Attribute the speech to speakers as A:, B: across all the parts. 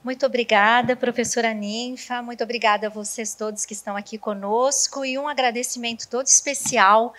A: Muito obrigada, professora Ninfa, muito obrigada a vocês todos que estão aqui conosco e um agradecimento todo especial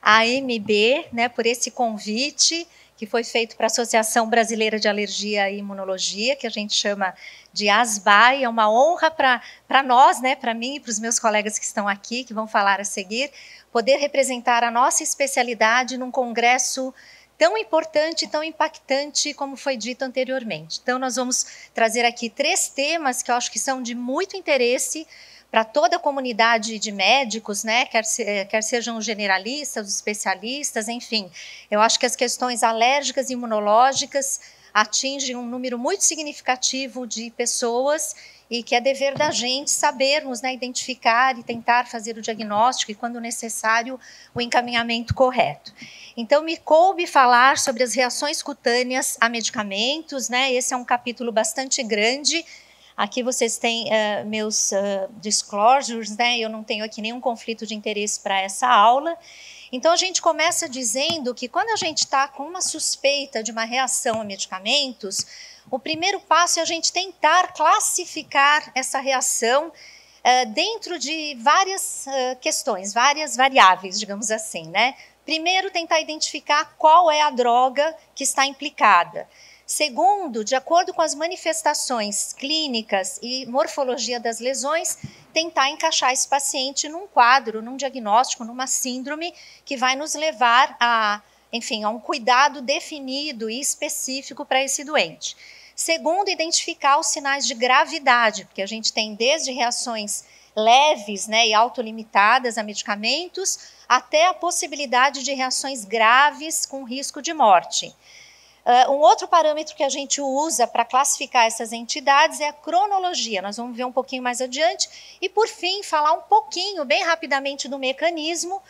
A: à AMB, né, por esse convite que foi feito para a Associação Brasileira de Alergia e Imunologia, que a gente chama de ASBAI. É uma honra para nós, né, para mim e para os meus colegas que estão aqui, que vão falar a seguir, poder representar a nossa especialidade num congresso tão importante, tão impactante, como foi dito anteriormente. Então, nós vamos trazer aqui 3 temas que eu acho que são de muito interesse para toda a comunidade de médicos, né? Quer sejam generalistas, especialistas, enfim. Eu acho que as questões alérgicas e imunológicas atingem um número muito significativo de pessoas e que é dever da gente sabermos, né, identificar e tentar fazer o diagnóstico e, quando necessário, o encaminhamento correto. Então, me coube falar sobre as reações cutâneas a medicamentos, né? Esse é um capítulo bastante grande. Aqui vocês têm meus disclosures, né? Eu não tenho aqui nenhum conflito de interesse para essa aula. Então, a gente começa dizendo que quando a gente está com uma suspeita de uma reação a medicamentos, o primeiro passo é a gente tentar classificar essa reação dentro de várias questões, várias variáveis, digamos assim, né? Primeiro, tentar identificar qual é a droga que está implicada. Segundo, de acordo com as manifestações clínicas e morfologia das lesões, tentar encaixar esse paciente num quadro, num diagnóstico, numa síndrome que vai nos levar a, enfim, a um cuidado definido e específico para esse doente. Segundo, identificar os sinais de gravidade, porque a gente tem desde reações leves, né, e autolimitadas a medicamentos, até a possibilidade de reações graves com risco de morte. Um outro parâmetro que a gente usa para classificar essas entidades é a cronologia. Nós vamos ver um pouquinho mais adiante. E, por fim, falar um pouquinho, bem rapidamente, do mecanismo,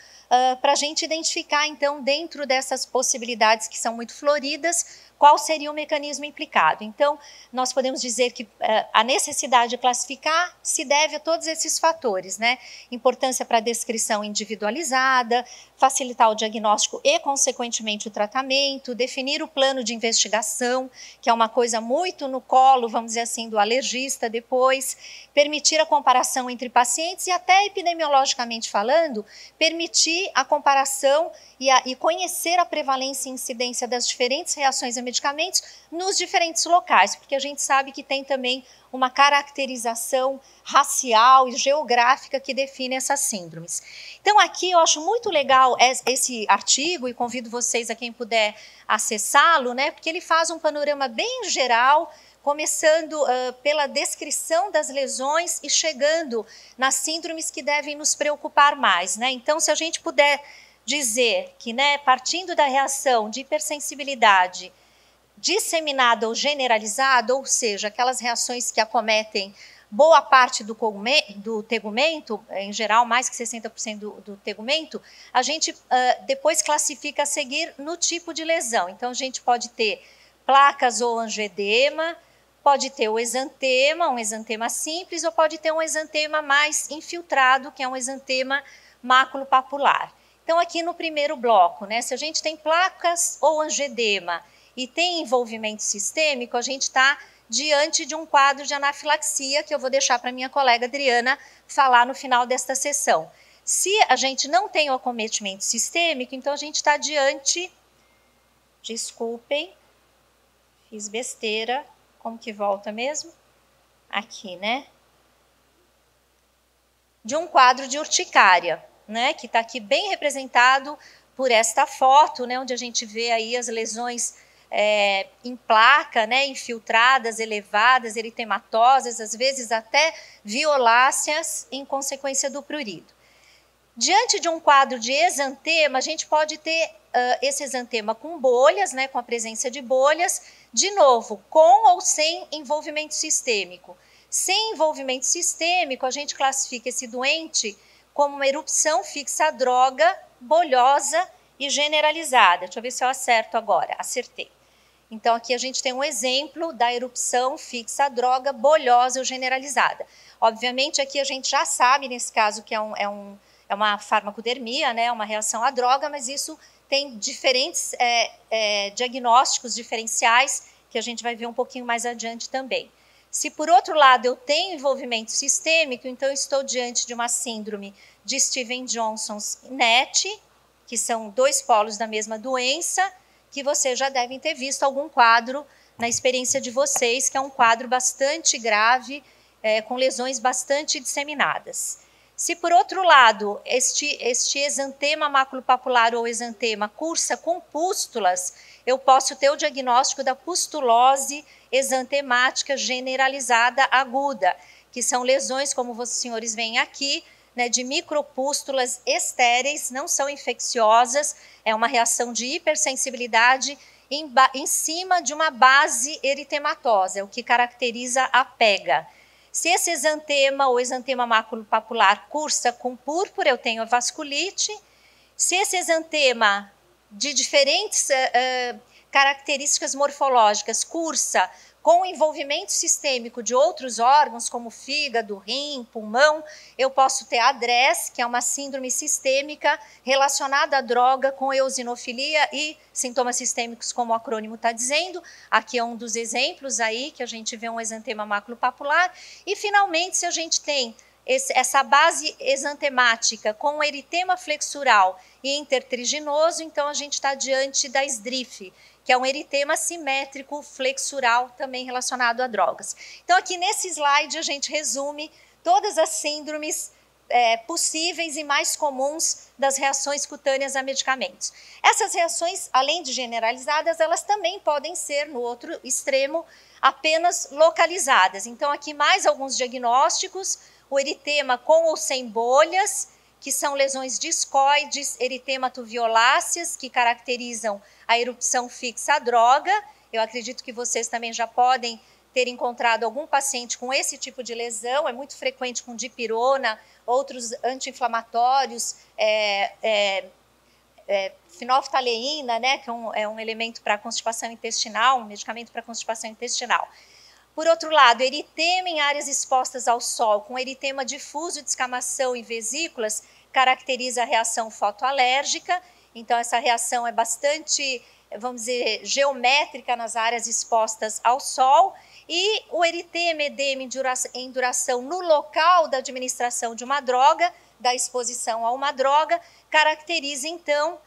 A: para a gente identificar, então, dentro dessas possibilidades que são muito floridas, qual seria o mecanismo implicado. Então, nós podemos dizer que a necessidade de classificar se deve a todos esses fatores, né? Importância para a descrição individualizada, facilitar o diagnóstico e, consequentemente, o tratamento, definir o plano de investigação, que é uma coisa muito no colo, vamos dizer assim, do alergista depois, permitir a comparação entre pacientes e, até epidemiologicamente falando, permitir a comparação e conhecer a prevalência e incidência das diferentes reações a medicamentos nos diferentes locais, porque a gente sabe que tem também uma caracterização racial e geográfica que define essas síndromes. Então, aqui eu acho muito legal esse artigo e convido vocês, a quem puder, acessá-lo, né, porque ele faz um panorama bem geral, começando pela descrição das lesões e chegando nas síndromes que devem nos preocupar mais, né? Então, se a gente puder dizer que, né, partindo da reação de hipersensibilidade disseminada ou generalizada, ou seja, aquelas reações que acometem boa parte do tegumento, em geral mais que 60% do tegumento, a gente depois classifica a seguir no tipo de lesão. Então, a gente pode ter placas ou angioedema, pode ter o exantema, um exantema simples, ou pode ter um exantema mais infiltrado, que é um exantema maculopapular. Então, aqui no primeiro bloco, né, se a gente tem placas ou angioedema e tem envolvimento sistêmico, a gente está diante de um quadro de anafilaxia, que eu vou deixar para minha colega Adriana falar no final desta sessão. Se a gente não tem o acometimento sistêmico, então a gente está diante, desculpem, fiz besteira, como que volta mesmo? Aqui, né? De um quadro de urticária, né? Que está aqui bem representado por esta foto, né? Onde a gente vê aí as lesões em placa, né, infiltradas, elevadas, eritematosas, às vezes até violáceas em consequência do prurido. Diante de um quadro de exantema, a gente pode ter esse exantema com bolhas, né, com a presença de bolhas, de novo, com ou sem envolvimento sistêmico. Sem envolvimento sistêmico, a gente classifica esse doente como uma erupção fixa à droga, bolhosa e generalizada. Deixa eu ver se eu acerto agora. Acertei. Então, aqui a gente tem um exemplo da erupção fixa à droga, bolhosa ou generalizada. Obviamente, aqui a gente já sabe, nesse caso, que é uma farmacodermia, né, uma reação à droga, mas isso tem diferentes diagnósticos diferenciais, que a gente vai ver um pouquinho mais adiante também. Se, por outro lado, eu tenho envolvimento sistêmico, então eu estou diante de uma síndrome de Stevens-Johnson-NET, que são dois polos da mesma doença, que vocês já devem ter visto algum quadro na experiência de vocês, que é um quadro bastante grave, com lesões bastante disseminadas. Se, por outro lado, este exantema maculopapular ou exantema cursa com pústulas, eu posso ter o diagnóstico da pustulose exantemática generalizada aguda, que são lesões, como vocês senhores veem aqui, né, de micropústulas estéreis, não são infecciosas, é uma reação de hipersensibilidade em cima de uma base eritematosa, o que caracteriza a pega. Se esse exantema ou exantema maculopapular cursa com púrpura, eu tenho a vasculite. Se esse exantema de diferentes características morfológicas cursa com envolvimento sistêmico de outros órgãos, como fígado, rim, pulmão, eu posso ter a DRESS, que é uma síndrome sistêmica relacionada à droga com eosinofilia e sintomas sistêmicos, como o acrônimo está dizendo. Aqui é um dos exemplos aí, que a gente vê um exantema maculopapular. E, finalmente, se a gente tem essa base exantemática com eritema flexural e intertriginoso, então a gente está diante da SDRIF, que é um eritema simétrico flexural também relacionado a drogas. Então, aqui nesse slide, a gente resume todas as síndromes possíveis e mais comuns das reações cutâneas a medicamentos. Essas reações, além de generalizadas, elas também podem ser, no outro extremo, apenas localizadas. Então, aqui mais alguns diagnósticos: o eritema com ou sem bolhas, que são lesões discoides, eritematoviolaceas, que caracterizam a erupção fixa à droga. Eu acredito que vocês também já podem ter encontrado algum paciente com esse tipo de lesão, é muito frequente com dipirona, outros anti-inflamatórios, fenolftaleína, né, que é um elemento para constipação intestinal, um medicamento para constipação intestinal. Por outro lado, eritema em áreas expostas ao sol, com eritema difuso, descamação e vesículas, caracteriza a reação fotoalérgica. Então, essa reação é bastante, vamos dizer, geométrica nas áreas expostas ao sol. E o eritema, edema em duração no local da administração de uma droga, da exposição a uma droga, caracteriza, então,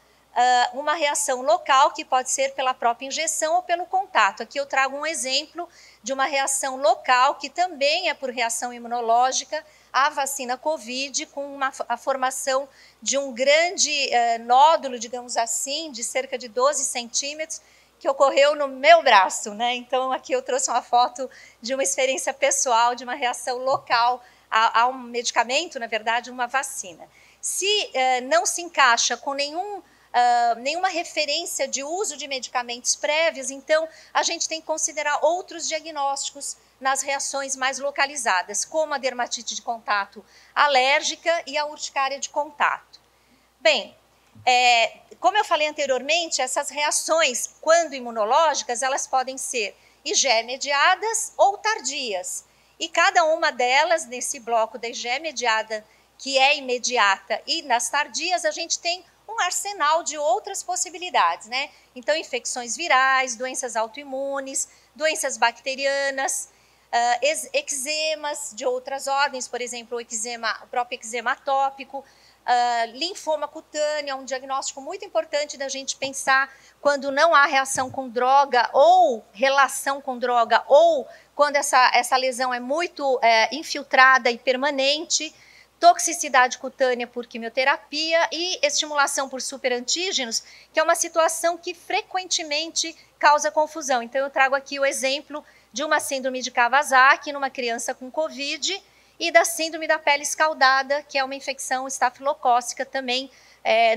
A: uma reação local, que pode ser pela própria injeção ou pelo contato. Aqui eu trago um exemplo de uma reação local, que também é por reação imunológica, à vacina COVID, com a formação de um grande nódulo, digamos assim, de cerca de 12 centímetros, que ocorreu no meu braço, né? Então, aqui eu trouxe uma foto de uma experiência pessoal, de uma reação local a um medicamento, na verdade, uma vacina. Se não se encaixa com nenhuma referência de uso de medicamentos prévios, então a gente tem que considerar outros diagnósticos nas reações mais localizadas, como a dermatite de contato alérgica e a urticária de contato. Bem, como eu falei anteriormente, essas reações, quando imunológicas, elas podem ser IgE-mediadas ou tardias. E cada uma delas, nesse bloco da IgE-mediada, que é imediata, e nas tardias, a gente tem um arsenal de outras possibilidades, né? Então, infecções virais, doenças autoimunes, doenças bacterianas, eczemas de outras ordens, por exemplo, o próprio eczema atópico, linfoma cutâneo, um diagnóstico muito importante da gente pensar quando não há reação com droga ou relação com droga, ou quando essa lesão é muito infiltrada e permanente. Toxicidade cutânea por quimioterapia e estimulação por superantígenos, que é uma situação que frequentemente causa confusão. Então, eu trago aqui o exemplo de uma síndrome de Kawasaki numa criança com Covid e da síndrome da pele escaldada, que é uma infecção estafilocócica também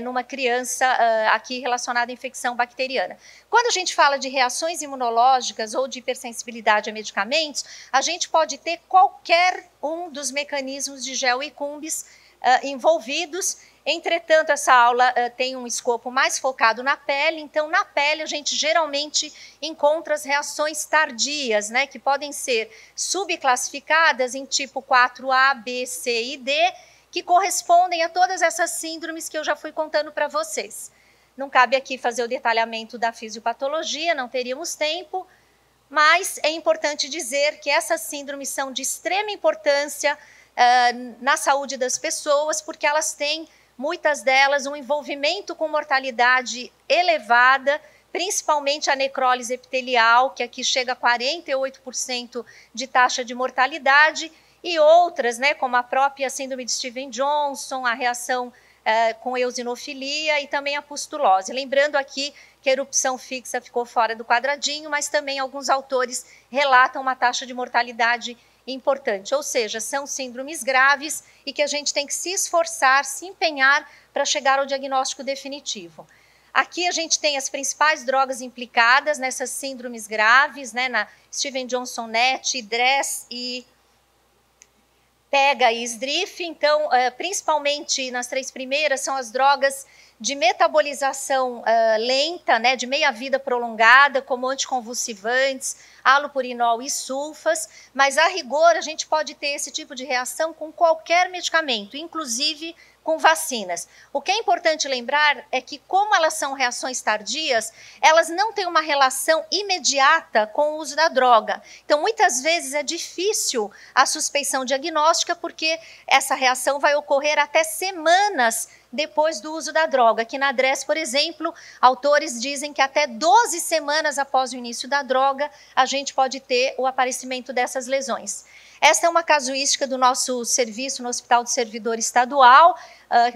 A: numa criança aqui relacionada à infecção bacteriana. Quando a gente fala de reações imunológicas ou de hipersensibilidade a medicamentos, a gente pode ter qualquer um dos mecanismos de gel e cumbis envolvidos. Entretanto, essa aula tem um escopo mais focado na pele, então na pele a gente geralmente encontra as reações tardias, né, que podem ser subclassificadas em tipo 4A, B, C e D, que correspondem a todas essas síndromes que eu já fui contando para vocês. Não cabe aqui fazer o detalhamento da fisiopatologia, não teríamos tempo, Mas é importante dizer que essas síndromes são de extrema importância na saúde das pessoas, porque elas têm, muitas delas, um envolvimento com mortalidade elevada, principalmente a necrólise epitelial, que aqui chega a 48% de taxa de mortalidade, e outras, né, como a própria síndrome de Stevens-Johnson, a reação com eosinofilia e também a pustulose. Lembrando aqui que a erupção fixa ficou fora do quadradinho, mas também alguns autores relatam uma taxa de mortalidade importante, ou seja, são síndromes graves e que a gente tem que se esforçar, se empenhar para chegar ao diagnóstico definitivo. Aqui a gente tem as principais drogas implicadas nessas síndromes graves, né, na Stevens-Johnson NET, DRESS e PEGA e SDRIF. Então, principalmente nas 3 primeiras, são as drogas de metabolização lenta, né, de meia-vida prolongada, como anticonvulsivantes, halopurinol e sulfas, mas a rigor a gente pode ter esse tipo de reação com qualquer medicamento, inclusive com vacinas. O que é importante lembrar é que, como elas são reações tardias, elas não têm uma relação imediata com o uso da droga. Então, muitas vezes é difícil a suspeição diagnóstica, porque essa reação vai ocorrer até semanas depois do uso da droga. Aqui na DRESS, por exemplo, autores dizem que até 12 semanas após o início da droga, a gente pode ter o aparecimento dessas lesões. Esta é uma casuística do nosso serviço no Hospital do Servidor Estadual,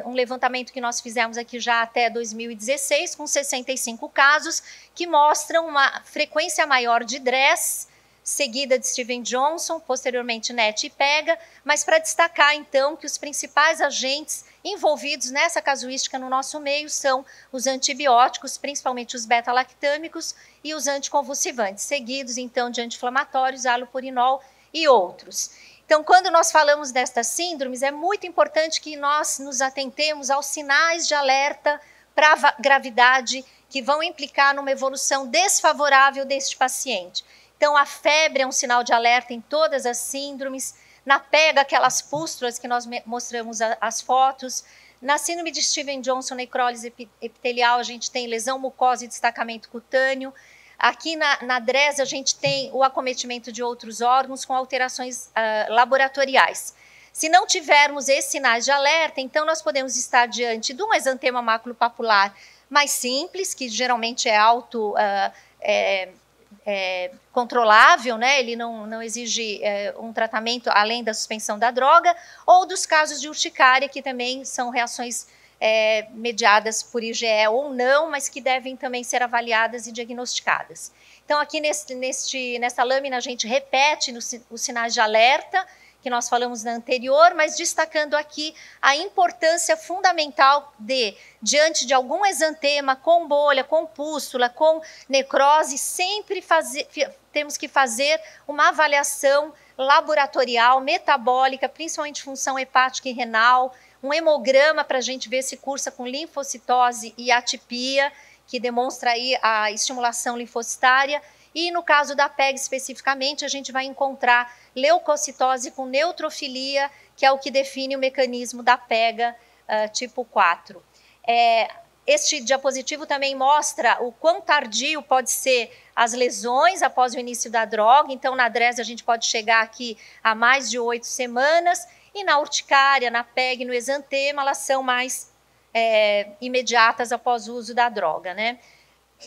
A: um levantamento que nós fizemos aqui já até 2016, com 65 casos, que mostram uma frequência maior de DRESS, seguida de Stevens-Johnson, posteriormente NET e PEGA, mas para destacar então que os principais agentes envolvidos nessa casuística no nosso meio são os antibióticos, principalmente os beta-lactâmicos e os anticonvulsivantes, seguidos então de anti-inflamatórios, halopurinol e outros. Então, quando nós falamos destas síndromes, é muito importante que nós nos atentemos aos sinais de alerta para a gravidade que vão implicar numa evolução desfavorável deste paciente. Então, a febre é um sinal de alerta em todas as síndromes. Na PEGA, aquelas pústulas que nós mostramos as fotos. Na síndrome de Stevens-Johnson, necrólise epitelial, a gente tem lesão mucosa e destacamento cutâneo. Aqui na DRESS, a gente tem o acometimento de outros órgãos com alterações laboratoriais. Se não tivermos esses sinais de alerta, então nós podemos estar diante de um exantema maculopapular mais simples, que geralmente é controlável, né? Ele não exige um tratamento além da suspensão da droga, ou dos casos de urticária, que também são reações mediadas por IgE ou não, mas que devem também ser avaliadas e diagnosticadas. Então, aqui nessa lâmina, a gente repete os sinais de alerta que nós falamos na anterior, mas destacando aqui a importância fundamental diante de algum exantema, com bolha, com pústula, com necrose, sempre temos que fazer uma avaliação laboratorial, metabólica, principalmente função hepática e renal, um hemograma para a gente ver se cursa com linfocitose e atipia, que demonstra aí a estimulação linfocitária. E no caso da PEG especificamente, a gente vai encontrar leucocitose com neutrofilia, que é o que define o mecanismo da PEGA tipo 4. Este diapositivo também mostra o quão tardio pode ser as lesões após o início da droga. Então, na DRESS, a gente pode chegar aqui a mais de 8 semanas, e na urticária, na PEG, no exantema, elas são mais imediatas após o uso da droga, né?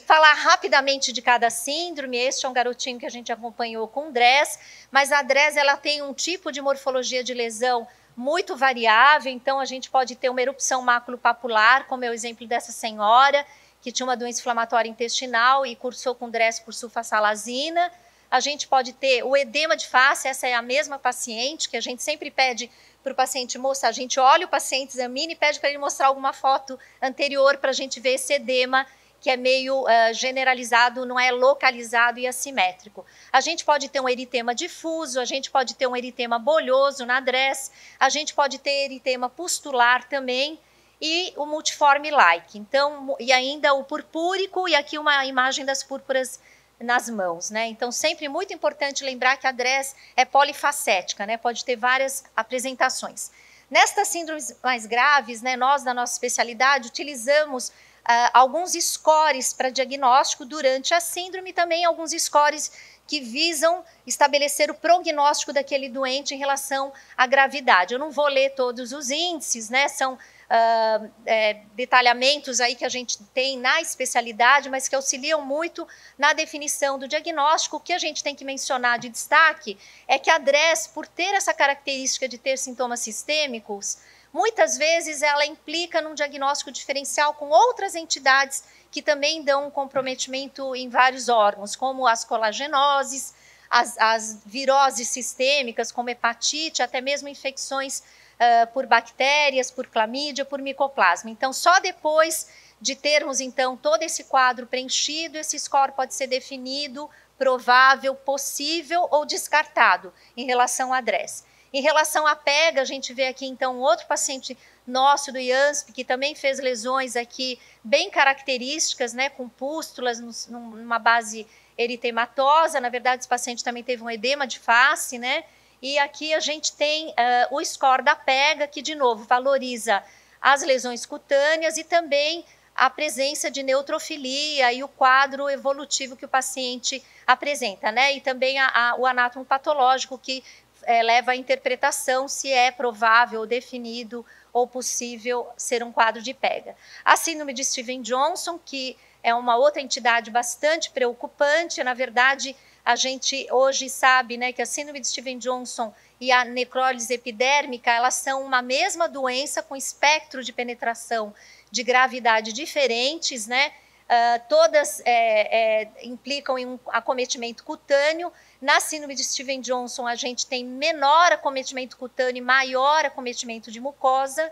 A: Falar rapidamente de cada síndrome. Este é um garotinho que a gente acompanhou com DRESS, mas a DRESS ela tem um tipo de morfologia de lesão muito variável, então a gente pode ter uma erupção maculopapular, como é o exemplo dessa senhora, que tinha uma doença inflamatória intestinal e cursou com DRESS por sulfasalazina. A gente pode ter o edema de face, essa é a mesma paciente, que a gente sempre pede para o paciente mostrar, a gente olha o paciente, examina e pede para ele mostrar alguma foto anterior para a gente ver esse edema, que é meio generalizado, não é localizado e assimétrico. A gente pode ter um eritema difuso, a gente pode ter um eritema bolhoso na DRESS, a gente pode ter eritema pustular também, e o multiforme-like. Então, e ainda o purpúrico, e aqui uma imagem das púrpuras nas mãos, né? Então, sempre muito importante lembrar que a DRESS é polifacética, né? Pode ter várias apresentações. Nestas síndromes mais graves, né, nós, da nossa especialidade, utilizamos alguns scores para diagnóstico durante a síndrome, também alguns scores que visam estabelecer o prognóstico daquele doente em relação à gravidade. Eu não vou ler todos os índices, né? São detalhamentos aí que a gente tem na especialidade, mas que auxiliam muito na definição do diagnóstico. O que a gente tem que mencionar de destaque é que a DRESS, por ter essa característica de ter sintomas sistêmicos, muitas vezes ela implica num diagnóstico diferencial com outras entidades que também dão um comprometimento em vários órgãos, como as colagenoses, as viroses sistêmicas, como hepatite, até mesmo infecções por bactérias, por clamídia, por micoplasma. Então, só depois de termos, então, todo esse quadro preenchido, esse score pode ser definido, provável, possível ou descartado em relação à DRESS. Em relação à PEGA, a gente vê aqui, então, outro paciente nosso do IANSP, que também fez lesões aqui bem características, né, com pústulas numa base eritematosa. Na verdade, esse paciente também teve um edema de face, né? E aqui a gente tem o score da PEGA, que, de novo, valoriza as lesões cutâneas e também a presença de neutrofilia e o quadro evolutivo que o paciente apresenta, né? E também o anátomo patológico, que leva à interpretação se é provável, definido ou possível ser um quadro de PEGA. A síndrome de Stevens-Johnson, que é uma outra entidade bastante preocupante. Na verdade, a gente hoje sabe, né, que a síndrome de Stevens-Johnson e a necrólise epidérmica, elas são uma mesma doença com espectro de penetração de gravidade diferentes, né? Todas implicam em um acometimento cutâneo. Na síndrome de Stevens-Johnson, a gente tem menor acometimento cutâneo e maior acometimento de mucosa.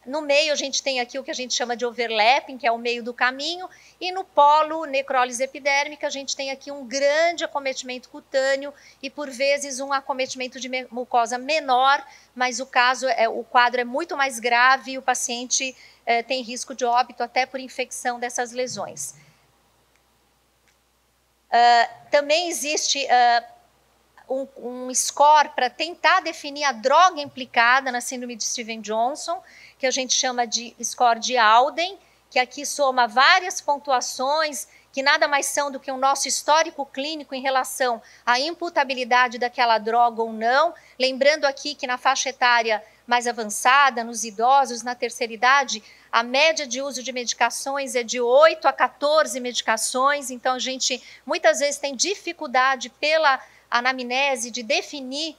A: No meio, a gente tem aqui o que a gente chama de overlapping, que é o meio do caminho, e no polo necrólise epidérmica, a gente tem aqui um grande acometimento cutâneo e, por vezes, um acometimento de mucosa menor, mas o quadro é muito mais grave e o paciente tem risco de óbito até por infecção dessas lesões. Também existe um score para tentar definir a droga implicada na síndrome de Stevens-Johnson, que a gente chama de score de Alden, que aqui soma várias pontuações que nada mais são do que o nosso histórico clínico em relação à imputabilidade daquela droga ou não. Lembrando aqui que na faixa etária mais avançada, nos idosos, na terceira idade, a média de uso de medicações é de 8 a 14 medicações, então a gente muitas vezes tem dificuldade pela anamnese de definir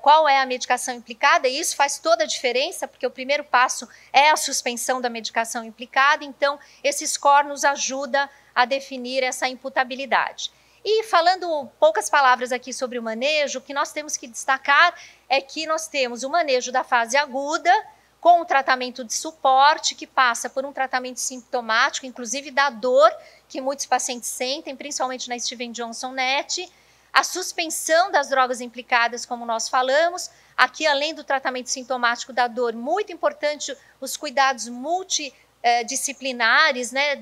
A: qual é a medicação implicada, e isso faz toda a diferença, porque o primeiro passo é a suspensão da medicação implicada, então esse score nos ajuda a definir essa imputabilidade. E falando poucas palavras aqui sobre o manejo, o que nós temos que destacar é que nós temos o manejo da fase aguda, com um tratamento de suporte, que passa por um tratamento sintomático, inclusive da dor que muitos pacientes sentem, principalmente na Stevens-Johnson-NET, a suspensão das drogas implicadas, como nós falamos. Aqui, além do tratamento sintomático da dor, muito importante os cuidados multidisciplinares, né,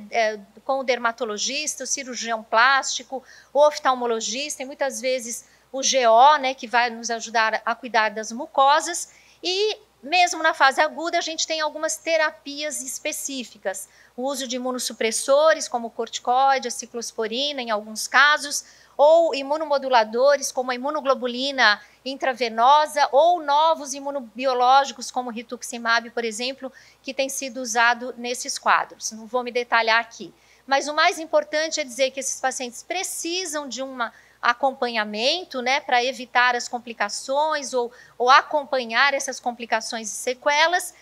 A: com o dermatologista, o cirurgião plástico, o oftalmologista e muitas vezes o GO, né, que vai nos ajudar a cuidar das mucosas. E mesmo na fase aguda, a gente tem algumas terapias específicas. O uso de imunossupressores, como o corticoide, a ciclosporina, em alguns casos, ou imunomoduladores, como a imunoglobulina intravenosa, ou novos imunobiológicos, como o rituximab, por exemplo, que tem sido usado nesses quadros. Não vou me detalhar aqui. Mas o mais importante é dizer que esses pacientes precisam de um acompanhamento, né, para evitar as complicações ou acompanhar essas complicações e sequelas,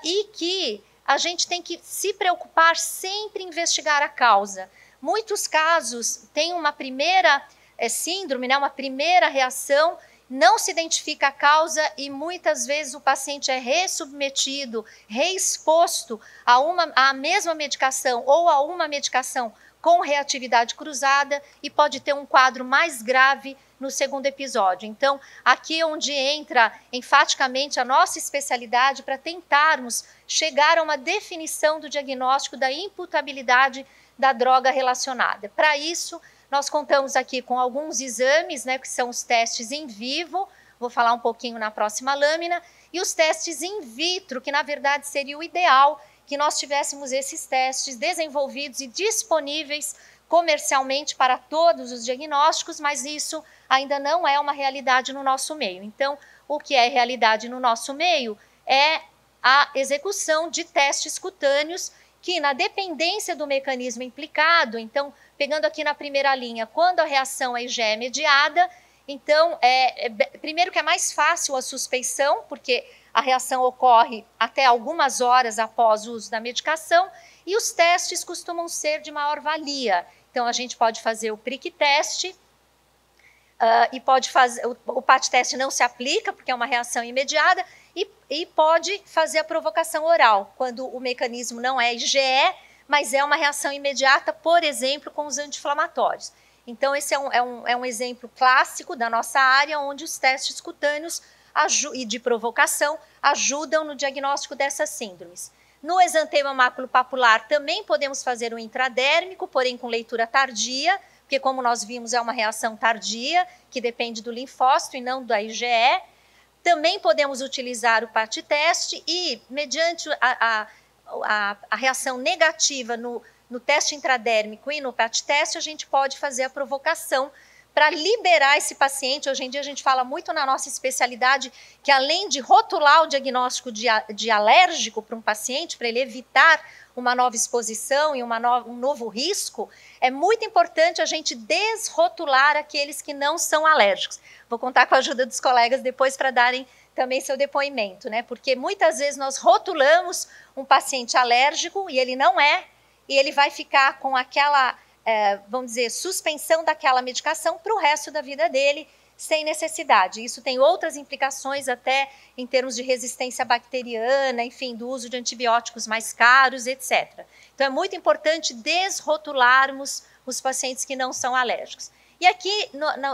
A: e que a gente tem que se preocupar sempre em investigar a causa. Muitos casos têm uma primeira síndrome, né, uma primeira reação, não se identifica a causa e muitas vezes o paciente é ressubmetido, reexposto à mesma medicação ou a uma medicação com reatividade cruzada e pode ter um quadro mais grave no segundo episódio. Então, aqui é onde entra enfaticamente a nossa especialidade para tentarmos chegar a uma definição do diagnóstico da imputabilidade da droga relacionada. Para isso, nós contamos aqui com alguns exames, né, que são os testes in vivo, vou falar um pouquinho na próxima lâmina, e os testes in vitro, que na verdade seria o ideal que nós tivéssemos esses testes desenvolvidos e disponíveis comercialmente para todos os diagnósticos, mas isso ainda não é uma realidade no nosso meio. Então, o que é realidade no nosso meio é a execução de testes cutâneos que, na dependência do mecanismo implicado, então, pegando aqui na primeira linha, quando a reação IgE é mediada, então, primeiro que é mais fácil a suspeição, porque a reação ocorre até algumas horas após o uso da medicação, e os testes costumam ser de maior valia. Então, a gente pode fazer o prick teste, e pode fazer, o PAT teste não se aplica, porque é uma reação imediata, e pode fazer a provocação oral, quando o mecanismo não é IgE, mas é uma reação imediata, por exemplo, com os anti-inflamatórios. Então, esse é um exemplo clássico da nossa área, onde os testes cutâneos e de provocação ajudam no diagnóstico dessas síndromes. No exantema maculopapular também podemos fazer o intradérmico, porém com leitura tardia, porque como nós vimos é uma reação tardia, que depende do linfócito e não da IgE. Também podemos utilizar o PAT teste e, mediante a reação negativa no teste intradérmico e no PAT teste, a gente pode fazer a provocação para liberar esse paciente. Hoje em dia a gente fala muito na nossa especialidade que, além de rotular o diagnóstico de alérgico para um paciente, para ele evitar uma nova exposição e um novo risco, é muito importante a gente desrotular aqueles que não são alérgicos. Vou contar com a ajuda dos colegas depois para darem também seu depoimento, né? Porque muitas vezes nós rotulamos um paciente alérgico e ele não é, e ele vai ficar com aquela, vamos dizer, suspensão daquela medicação para o resto da vida dele, sem necessidade. Isso tem outras implicações até em termos de resistência bacteriana, enfim, do uso de antibióticos mais caros, etc. Então é muito importante desrotularmos os pacientes que não são alérgicos. E aqui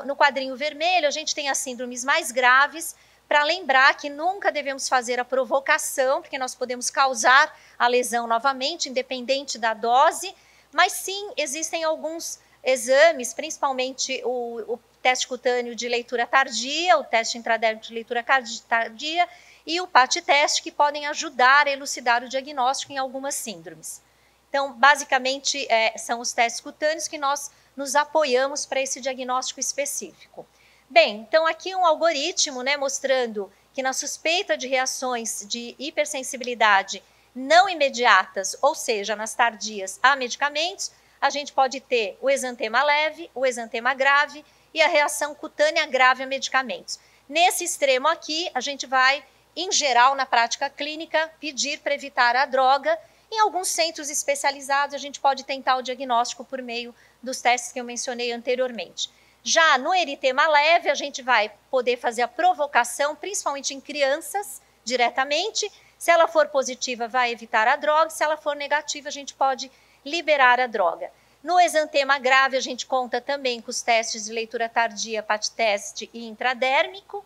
A: no quadrinho vermelho a gente tem as síndromes mais graves, para lembrar que nunca devemos fazer a provocação, porque nós podemos causar a lesão novamente, independente da dose, mas sim existem alguns exames, principalmente o teste cutâneo de leitura tardia, o teste intradérmico de leitura tardia e o PAT teste, que podem ajudar a elucidar o diagnóstico em algumas síndromes. Então, basicamente, são os testes cutâneos que nós nos apoiamos para esse diagnóstico específico. Bem, então aqui um algoritmo, né, mostrando que na suspeita de reações de hipersensibilidade não imediatas, ou seja, nas tardias a medicamentos, a gente pode ter o exantema leve, o exantema grave e a reação cutânea grave a medicamentos. Nesse extremo aqui, a gente vai, em geral, na prática clínica, pedir para evitar a droga. Em alguns centros especializados, a gente pode tentar o diagnóstico por meio dos testes que eu mencionei anteriormente. Já no eritema leve, a gente vai poder fazer a provocação, principalmente em crianças, diretamente. Se ela for positiva, vai evitar a droga. Se ela for negativa, a gente pode liberar a droga. No exantema grave, a gente conta também com os testes de leitura tardia, PAT teste e intradérmico.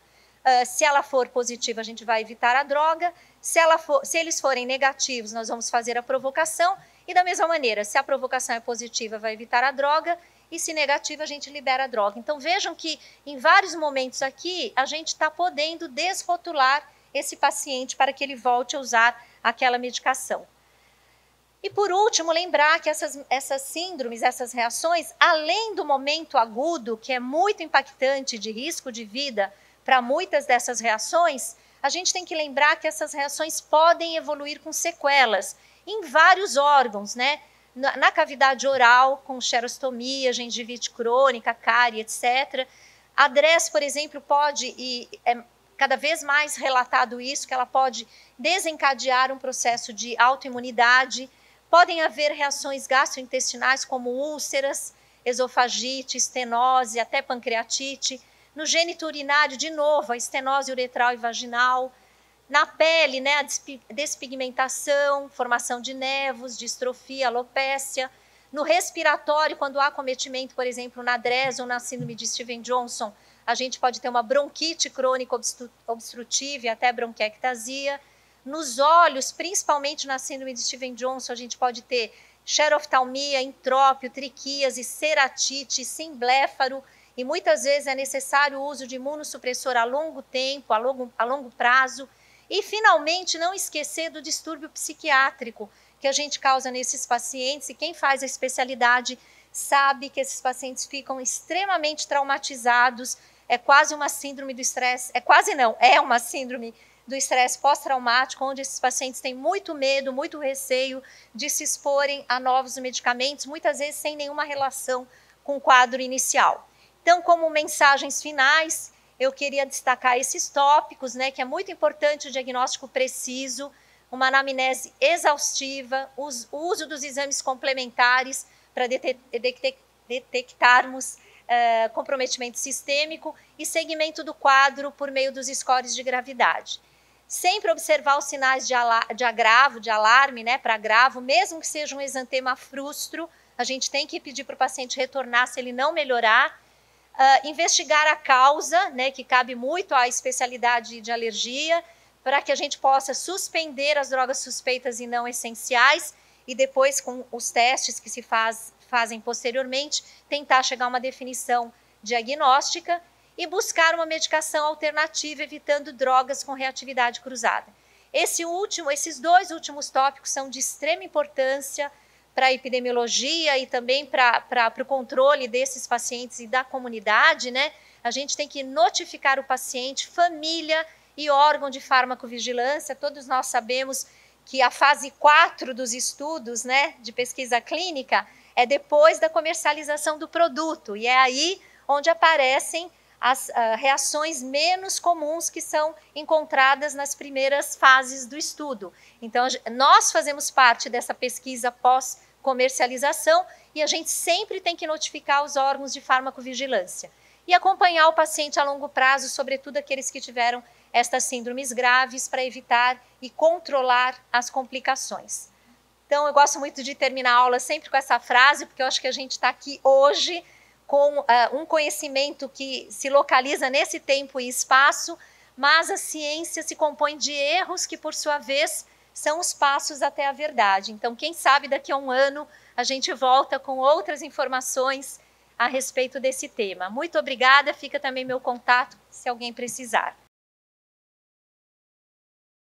A: Se ela for positiva, a gente vai evitar a droga. Se eles forem negativos, nós vamos fazer a provocação. E da mesma maneira, se a provocação é positiva, vai evitar a droga. E se negativa, a gente libera a droga. Então, vejam que em vários momentos aqui, a gente está podendo desrotular esse paciente para que ele volte a usar aquela medicação. E por último, lembrar que essas síndromes, essas reações, além do momento agudo, que é muito impactante de risco de vida para muitas dessas reações, a gente tem que lembrar que essas reações podem evoluir com sequelas em vários órgãos, né? Na cavidade oral, com xerostomia, gengivite crônica, cárie, etc. A DRESS, por exemplo, pode, e é cada vez mais relatado isso, que ela pode desencadear um processo de autoimunidade. Podem haver reações gastrointestinais, como úlceras, esofagite, estenose, até pancreatite. No gênito urinário, de novo, a estenose uretral e vaginal. Na pele, né, a despigmentação, formação de nevos, distrofia, alopécia. No respiratório, quando há acometimento, por exemplo, na DRESS ou na síndrome de Stevens-Johnson, a gente pode ter uma bronquite crônica obstrutiva e até bronquiectasia. Nos olhos, principalmente na síndrome de Stevens-Johnson, a gente pode ter xeroftalmia, entrópio, triquíase, ceratite, simbléfaro, e muitas vezes é necessário o uso de imunossupressor a longo tempo, a longo prazo. E, finalmente, não esquecer do distúrbio psiquiátrico que a gente causa nesses pacientes, e quem faz a especialidade sabe que esses pacientes ficam extremamente traumatizados, é quase uma síndrome do estresse, é uma síndrome do estresse pós-traumático, onde esses pacientes têm muito medo, muito receio de se exporem a novos medicamentos, muitas vezes sem nenhuma relação com o quadro inicial. Então, como mensagens finais, eu queria destacar esses tópicos, né, que é muito importante o diagnóstico preciso, uma anamnese exaustiva, o uso dos exames complementares para detectarmos comprometimento sistêmico e segmento do quadro por meio dos scores de gravidade. Sempre observar os sinais de agravo, de alarme, né, para agravo, mesmo que seja um exantema frustro, a gente tem que pedir para o paciente retornar se ele não melhorar. Investigar a causa, né, que cabe muito à especialidade de alergia, para que a gente possa suspender as drogas suspeitas e não essenciais, e depois, com os testes que se fazem posteriormente, tentar chegar a uma definição diagnóstica e buscar uma medicação alternativa, evitando drogas com reatividade cruzada. Esses dois últimos tópicos são de extrema importância para a epidemiologia e também para o controle desses pacientes e da comunidade, né? A gente tem que notificar o paciente, família e órgão de farmacovigilância. Todos nós sabemos que a fase 4 dos estudos, né, de pesquisa clínica é depois da comercialização do produto, e é aí onde aparecem as reações menos comuns que são encontradas nas primeiras fases do estudo. Então, nós fazemos parte dessa pesquisa pós-comercialização e a gente sempre tem que notificar os órgãos de farmacovigilância e acompanhar o paciente a longo prazo, sobretudo aqueles que tiveram estas síndromes graves, para evitar e controlar as complicações. Então, eu gosto muito de terminar a aula sempre com essa frase, porque eu acho que a gente está aqui hoje com um conhecimento que se localiza nesse tempo e espaço, mas a ciência se compõe de erros que, por sua vez, são os passos até a verdade. Então, quem sabe daqui a um ano a gente volta com outras informações a respeito desse tema. Muito obrigada, fica também meu contato se alguém precisar.